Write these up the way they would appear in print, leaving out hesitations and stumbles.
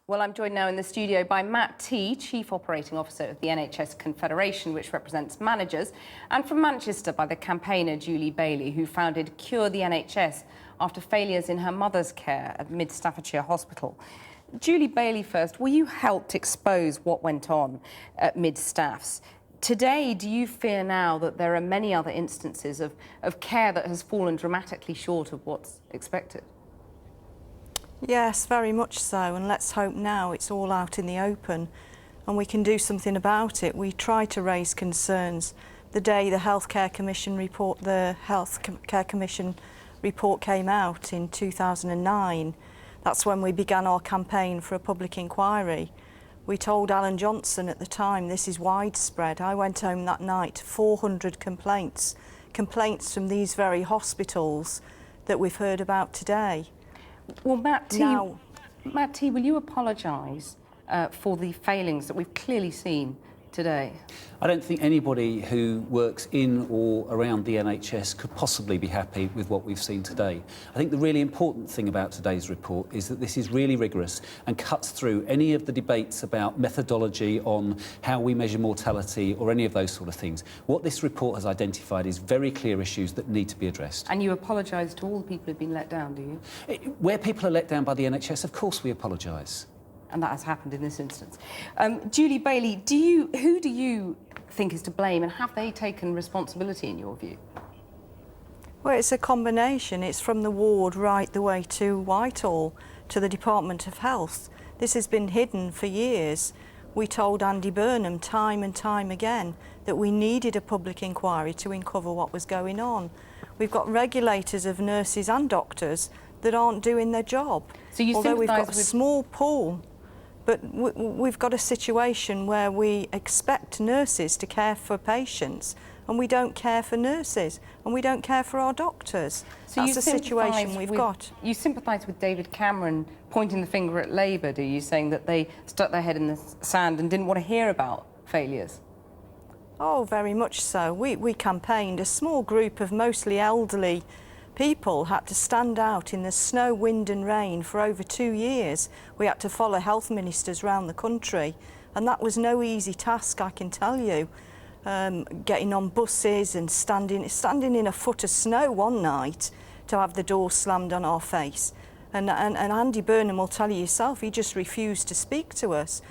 Well, I'm joined now in the studio by Matt T, Chief Operating Officer of the NHS Confederation, which represents managers, and from Manchester by the campaigner Julie Bailey, who founded Cure the NHS after failures in her mother's care at Mid Staffordshire Hospital. Julie Bailey first, well, you helped expose what went on at Mid Staffs. Today, do you fear now that there are many other instances of care that has fallen dramatically short of what's expected? Yes, very much so, and let's hope now it's all out in the open and we can do something about it. We tried to raise concerns the day the Healthcare Commission report came out in 2009. That's when we began our campaign for a public inquiry. We told Alan Johnson at the time, this is widespread. I went home that night, 400 complaints from these very hospitals that we've heard about today. Well, Matt T, will you apologise for the failings that we've clearly seen today? I don't think anybody who works in or around the NHS could possibly be happy with what we've seen today. I think the really important thing about today's report is that this is really rigorous and cuts through any of the debates about methodology on how we measure mortality or any of those sort of things. What this report has identified is very clear issues that need to be addressed. And you apologise to all the people who've been let down, do you? Where people are let down by the NHS, of course we apologise. And that has happened in this instance. Julie Bailey, who do you think is to blame, and have they taken responsibility in your view? Well, it's a combination. It's from the ward right the way to Whitehall, to the Department of Health. This has been hidden for years. We told Andy Burnham time and time again that we needed a public inquiry to uncover what was going on. We've got regulators of nurses and doctors that aren't doing their job. So you although we've got a with... small pool, but we've got a situation where we expect nurses to care for patients, and we don't care for nurses, and we don't care for our doctors. So that's the situation we've got. You sympathise with David Cameron pointing the finger at Labour, do you, saying that they stuck their head in the sand and didn't want to hear about failures? Oh, very much so. We campaigned. A small group of mostly elderly people had to stand out in the snow, wind and rain for over 2 years. We had to follow health ministers around the country, and that was no easy task, I can tell you. Getting on buses and standing in a foot of snow one night to have the door slammed on our face. And Andy Burnham will tell you yourself, he just refused to speak to us.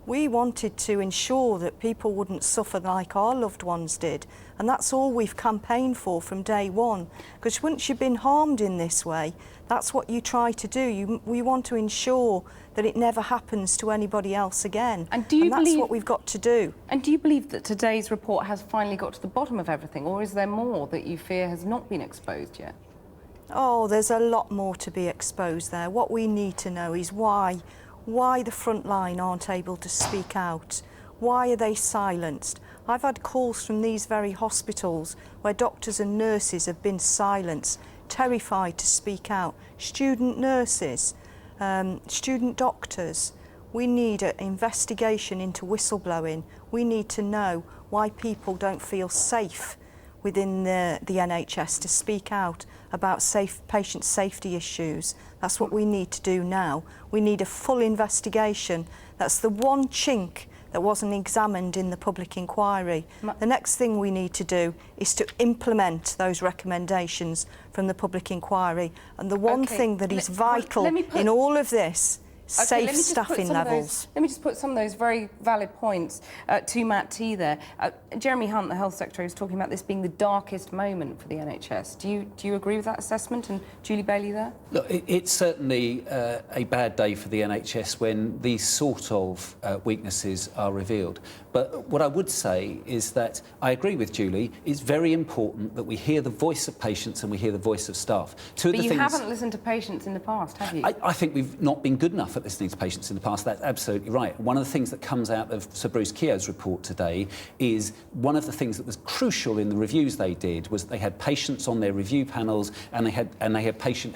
We wanted to ensure that people wouldn't suffer like our loved ones did, and that's all we've campaigned for from day one. Because once you've been harmed in this way, that's what you try to do. We want to ensure that it never happens to anybody else again. And that's what we've got to do. And do you believe that today's report has finally got to the bottom of everything, or is there more that you fear has not been exposed yet? Oh, there's a lot more to be exposed there. What we need to know is why the front line aren't able to speak out. Why are they silenced? I've had calls from these very hospitals where doctors and nurses have been silenced, terrified to speak out. Student nurses, student doctors. We need an investigation into whistleblowing. We need to know why people don't feel safe within the NHS to speak out about patient safety issues. That's what we need to do now. We need a full investigation. That's the one chink that wasn't examined in the public inquiry. The next thing we need to do is to implement those recommendations from the public inquiry. And the one thing that is vital in all of this, safe staffing levels. Let me just put some of those very valid points to Matt T there. Jeremy Hunt, the Health Secretary, was talking about this being the darkest moment for the NHS. Do you agree with that assessment? And Julie Bailey there? Look, it's certainly a bad day for the NHS when these sort of weaknesses are revealed. But what I would say is that I agree with Julie. It's very important that we hear the voice of patients and we hear the voice of staff. But you haven't listened to patients in the past, have you? I think we've not been good enough at listening to patients in the past. That's absolutely right. One of the things that comes out of Sir Bruce Keogh's report today is one of the things that was crucial in the reviews they did was they had patients on their review panels and they had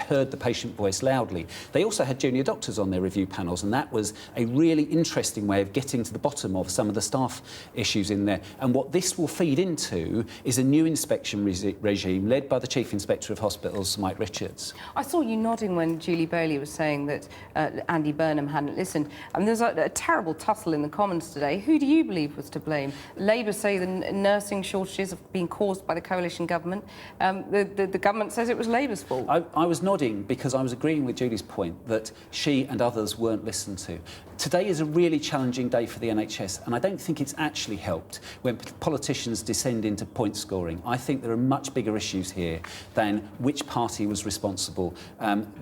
heard the patient voice loudly. They also had junior doctors on their review panels, and that was a really interesting way of getting to the bottom of some of the staff staff issues in there. And what this will feed into is a new inspection regime led by the Chief Inspector of Hospitals, Mike Richards. I saw you nodding when Julie Bailey was saying that Andy Burnham hadn't listened. And there's a terrible tussle in the Commons today. Who do you believe was to blame? Labour say the nursing shortages have been caused by the coalition government. The government says it was Labour's fault. I was nodding because I was agreeing with Julie's point that she and others weren't listened to. Today is a really challenging day for the NHS, and I don't think it's actually helped when politicians descend into point scoring. I think there are much bigger issues here than which party was responsible.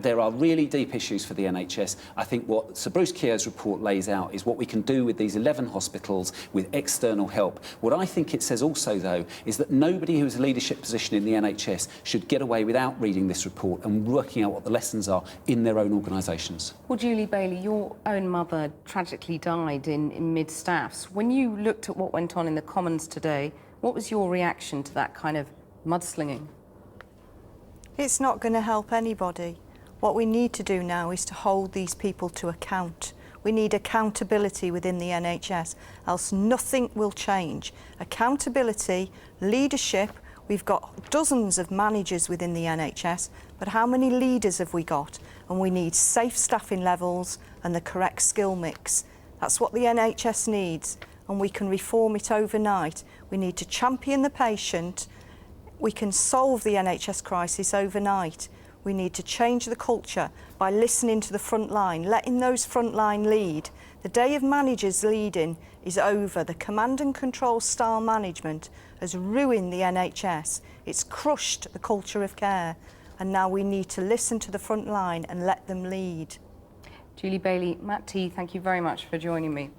There are really deep issues for the NHS. I think what Sir Bruce Keogh's report lays out is what we can do with these 11 hospitals with external help. What I think it says also, though, is that nobody who has a leadership position in the NHS should get away without reading this report and working out what the lessons are in their own organisations. Well, Julie Bailey, your own mother tragically died in mid-staffs. When you looked at what went on in the Commons today, what was your reaction to that kind of mudslinging? It's not going to help anybody. What we need to do now is to hold these people to account. We need accountability within the NHS, else nothing will change. Accountability, leadership. We've got dozens of managers within the NHS, but how many leaders have we got? And we need safe staffing levels and the correct skill mix. That's what the NHS needs, and we can reform it overnight. We need to champion the patient. We can solve the NHS crisis overnight. We need to change the culture by listening to the front line, letting those front line lead. The day of managers leading is over. The command and control style management has ruined the NHS. It's crushed the culture of care. And now we need to listen to the front line and let them lead. Julie Bailey, Matt T, thank you very much for joining me.